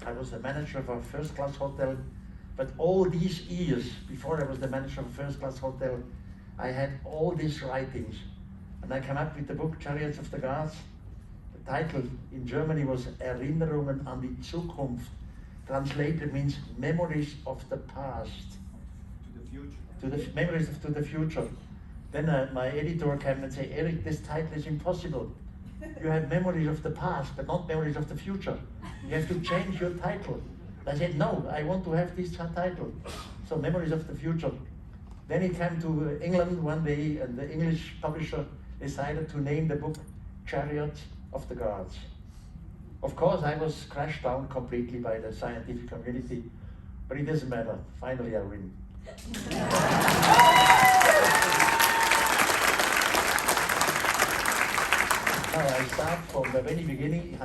I was the manager of a first-class hotel, but all these years before I was the manager of a first-class hotel, I had all these writings, and I came up with the book Chariots of the Gods. The title in Germany was Erinnerungen an die Zukunft. Translated means memories of the past. To the future. To the memories to the future. Then my editor came and said, Erich, this title is impossible. You have memories of the past, but not memories of the future. You have to change your title. I said, no, I want to have this title. So memories of the future. Then he came to England one day, and the English publisher decided to name the book Chariots of the Gods. Of course, I was crashed down completely by the scientific community, but it doesn't matter. Finally, I win. Now I start from the very beginning.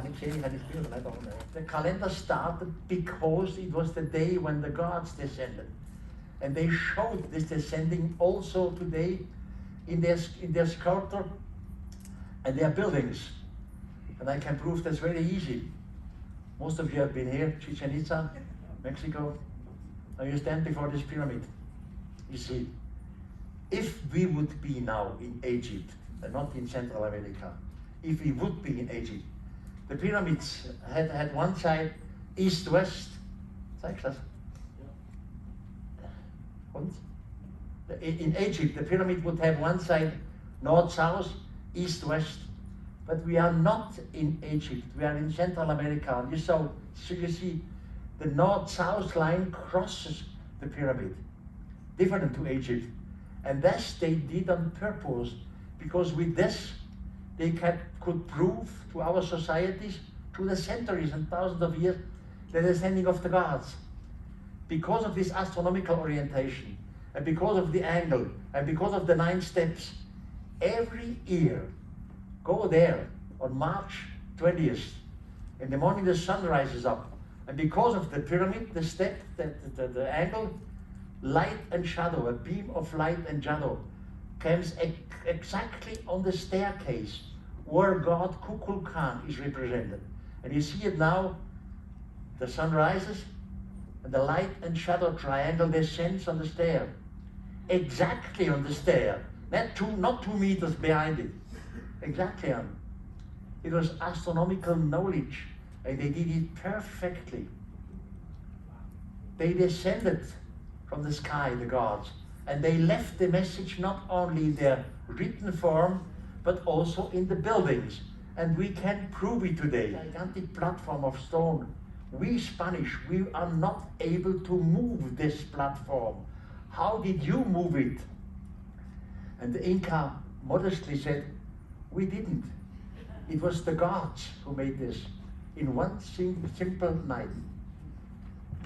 The calendar started because it was the day when the gods descended. And they showed this descending also today in their sculpture and their buildings. And I can prove that's very easy. Most of you have been here, Chichen Itza, Mexico. Now you stand before this pyramid. You see, if we would be now in Egypt, and not in Central America, if we would be in Egypt, the pyramids had one side east-west. Zeigst das? Und? In Egypt, the pyramid would have one side north-south, east-west. But we are not in Egypt, we are in Central America. And so you see, the north-south line crosses the pyramid, different to Egypt. And this they did on purpose, because with this, they could prove to our societies, through the centuries and thousands of years, the descending of the gods. Because of this astronomical orientation, and because of the angle, and because of the 9 steps, every year, go there on March 20th. In the morning the sun rises up. And because of the pyramid, the step, the angle, light and shadow, a beam of light and shadow, comes exactly on the staircase where God Kukulkan is represented. And you see it now, the sun rises, and the light and shadow triangle descends on the stair. Exactly on the stair, not 2 meters behind it. Exactly on. It was astronomical knowledge, and they did it perfectly. They descended from the sky, the gods, and they left the message not only in their written form, but also in the buildings. And we can prove it today. A gigantic platform of stone. We Spanish, we are not able to move this platform. How did you move it? And the Inca modestly said, we didn't. It was the gods who made this in one simple night.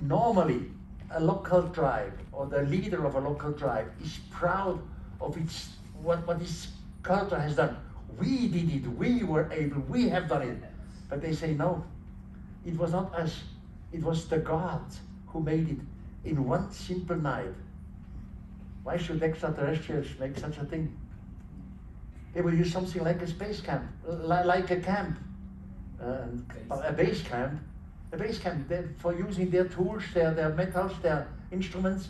Normally, a local tribe or the leader of a local tribe is proud of what its culture has done. We did it, we were able, we have done it. But they say no, it was not us. It was the gods who made it in one simple night. Why should extraterrestrials make such a thing? They will use something like a space camp, like a camp, a base camp. A base camp for using their tools, their metals, their instruments,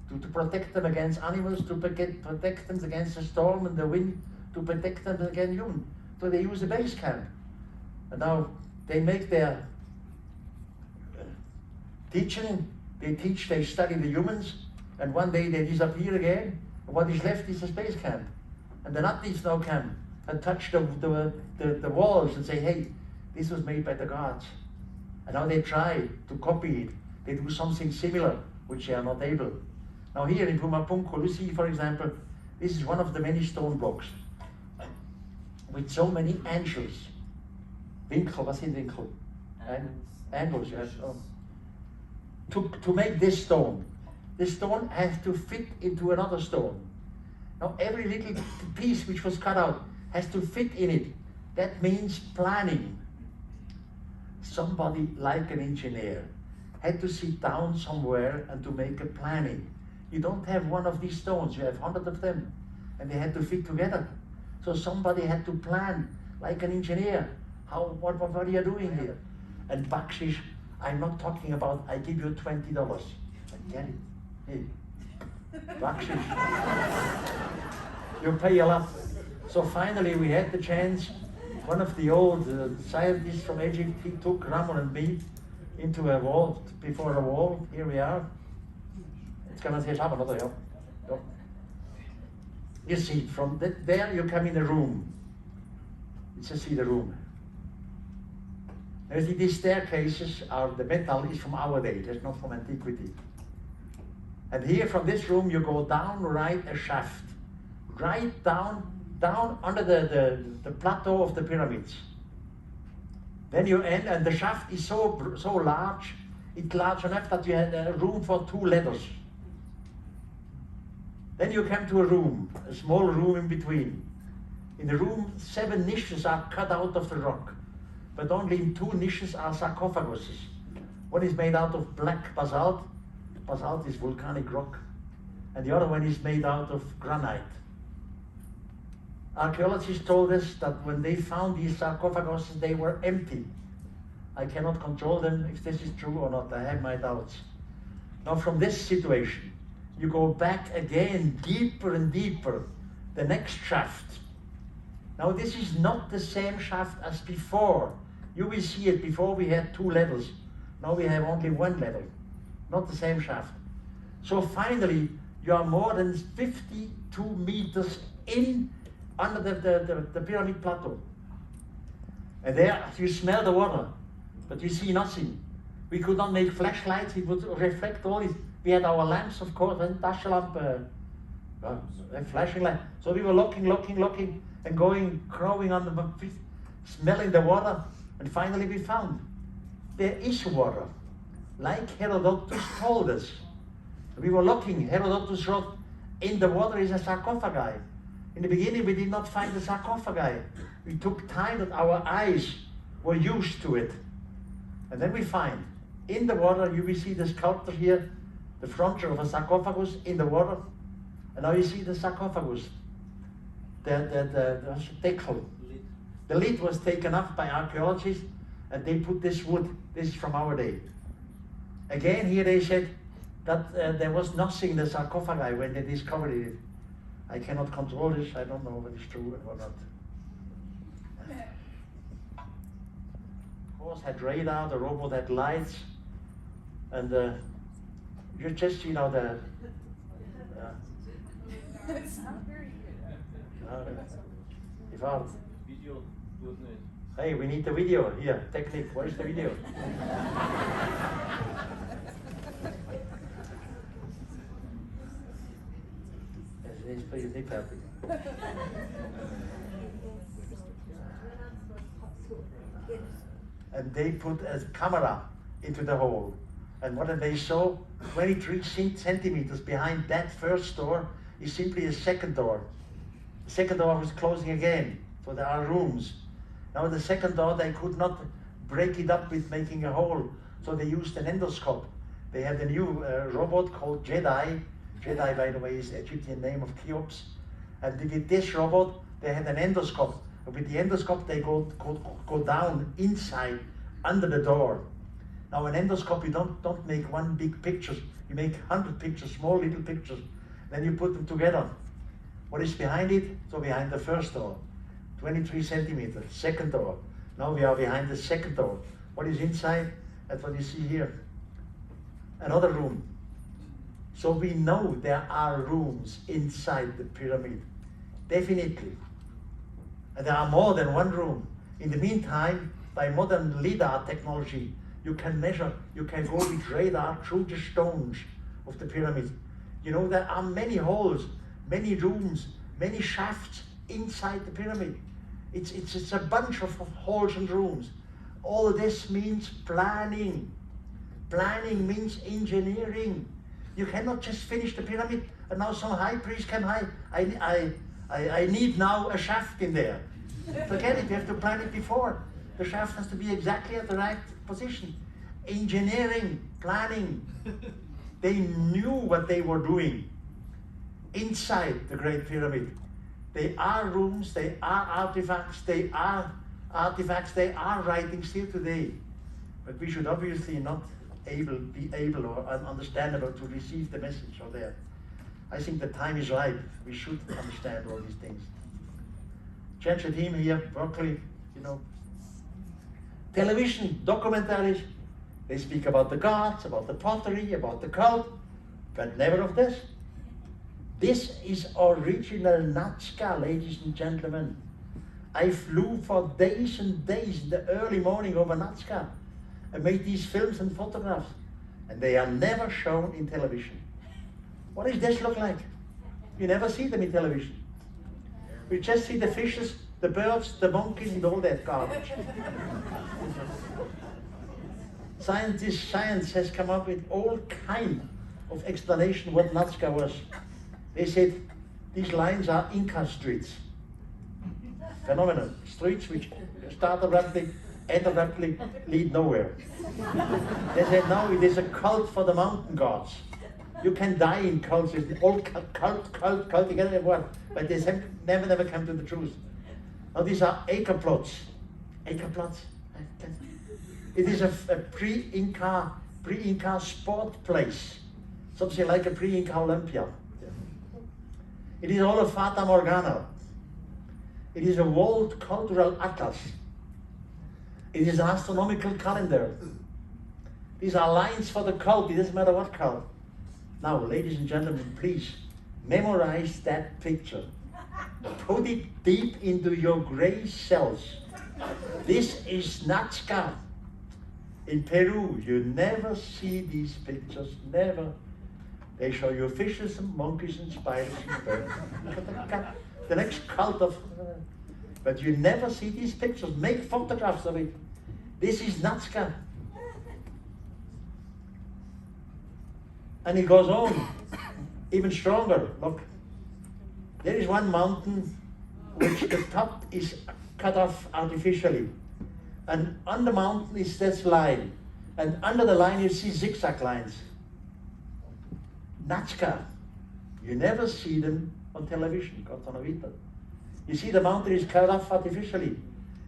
to protect them against animals, to protect them against the storm and the wind, to protect them against humans. So they use a base camp. And now they make their teaching, they study the humans, and one day they disappear again, and what is left is a space camp. And the natives now come and touch the walls and say, hey, this was made by the gods. And now they try to copy it. They do something similar, which they are not able. Now here in Pumapunku, you see, for example, this is one of the many stone blocks with so many angels. Winkel, was in Winkel? Angles, yes. Oh. To make this stone has to fit into another stone. Now every little piece which was cut out has to fit in it. That means planning. Somebody like an engineer had to sit down somewhere and to make a planning. You don't have one of these stones, you have 100 of them, and they had to fit together. So somebody had to plan, like an engineer. What are you doing here? And bakshish I'm not talking about I give you $20. I get it. Hey, bakshish. You pay a lot. So finally we had the chance. One of the old scientists from Egypt, he took Ramon and me into a wall, before a wall. Here we are. It's gonna say another, yeah. You see, from there you come in a room. You just see the room. Now, you see, these staircases are, the metal is from our day, that's not from antiquity. And here from this room you go down, right a shaft. Right down under the plateau of the pyramids. Then you end, and the shaft is so large, it's large enough that you had room for 2 ladders. Then you come to a room, a small room in between. In the room, 7 niches are cut out of the rock, but only in 2 niches are sarcophaguses. One is made out of black basalt. Basalt is volcanic rock. And the other one is made out of granite. Archaeologists told us that when they found these sarcophaguses, they were empty. I cannot control them if this is true or not. I have my doubts. Now from this situation, you go back again, deeper and deeper, the next shaft. Now this is not the same shaft as before. You will see it. Before we had 2 ladders. Now we have only 1 ladder. Not the same shaft. So finally, you are more than 52 meters in under the pyramid plateau. And there you smell the water, but you see nothing. We could not make flashlights, it would reflect all this. We had our lamps, of course, and Taschenlampe, a flashing light. So we were looking, and crawling on the, smelling the water, and finally we found there is water, like Herodotus told us. We were looking, Herodotus wrote, in the water is a sarcophagi. In the beginning we did not find the sarcophagi. We took time that our eyes were used to it. And then we find, in the water, you will see the sculpture here, the frontier of a sarcophagus in the water. And now you see the sarcophagus, the decal. The lid was taken off by archaeologists, and they put this wood. This is from our day. Again, here they said that there was nothing in the sarcophagi when they discovered it. I cannot control this. I don't know whether it's true or not. Of course, had radar. The robot had lights, and you just the. It's not very good. Video doet niet. Hey, we need the video here. Technique, where's the video? Please, niet happy. And they put a camera into the hole. And what they saw, 23 centimeters behind that first door is simply a second door. The second door was closing again, so there are rooms. Now the second door, they could not break it up with making a hole, so they used an endoscope. They had a new robot called Jedi. Jedi, by the way, is the Egyptian name of Cheops. And with this robot, they had an endoscope. And with the endoscope, they go down inside, under the door. Now, an endoscope, you don't make one big picture. You make 100 pictures, small little pictures. Then you put them together. What is behind it? So behind the first door, 23 centimeters, second door. Now we are behind the second door. What is inside? That's what you see here. Another room. So we know there are rooms inside the pyramid, definitely. And there are more than one room. In the meantime, by modern LIDAR technology, you can measure, you can go with radar through the stones of the pyramid. You know, there are many holes, many rooms, many shafts inside the pyramid. It's a bunch of holes and rooms. All this means planning. Planning means engineering. You cannot just finish the pyramid and now some high priest can I need now a shaft in there. Forget it, you have to plan it before. The shaft has to be exactly at the right position. Engineering, planning. They knew what they were doing inside the Great Pyramid. They are rooms, they are artifacts, they are writings still today. But we should obviously not be able or understandable to receive the message or there. I think the time is ripe. We should understand all these things. Change the theme here, broccoli, Television, documentaries, they speak about the gods, about the pottery, about the cult, but never of this. This is original Nazca, ladies and gentlemen. I flew for days and days in the early morning over Nazca. I made these films and photographs, and they are never shown in television. What does this look like? You never see them in television. We just see the fishes, the birds, the monkeys, and all that garbage. Science has come up with all kind of explanation what Nazca was. They said these lines are Inca streets. Phenomenal. Streets which start abruptly, end abruptly, lead nowhere. They said no, it is a cult for the mountain gods. You can die in cults, it's all cult together, but they never come to the truth. Now these are acre plots. Acre plots. It is a pre-Inca sport place. Something like a pre-Inca Olympia. It is all a Fata Morgana. It is a world cultural atlas. It is an astronomical calendar. These are lines for the cult, it doesn't matter what cult. Now, ladies and gentlemen, please memorize that picture. Put it deep into your gray cells. This is Nazca. In Peru, you never see these pictures, never. They show you fishes and monkeys and spiders and birds. The next cult of... But you never see these pictures. Make photographs of it. This is Nazca. And it goes on, even stronger. Look, there is one mountain which the top is cut off artificially. And on the mountain is this line. And under the line you see zigzag lines. Nazca. You never see them on television, You see the mountain is cut off artificially.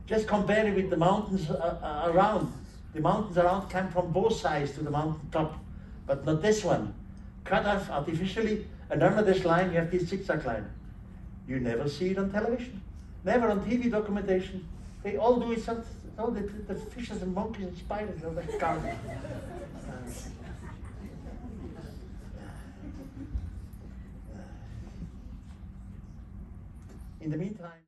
Just compare it with the mountains around. The mountains around come from both sides to the mountain top. But not this one. Cut off artificially, and under this line you have this zigzag line. You never see it on television. Never on TV documentation. They all do it, all the fishes and monkeys and spiders, all that garbage. In the meantime,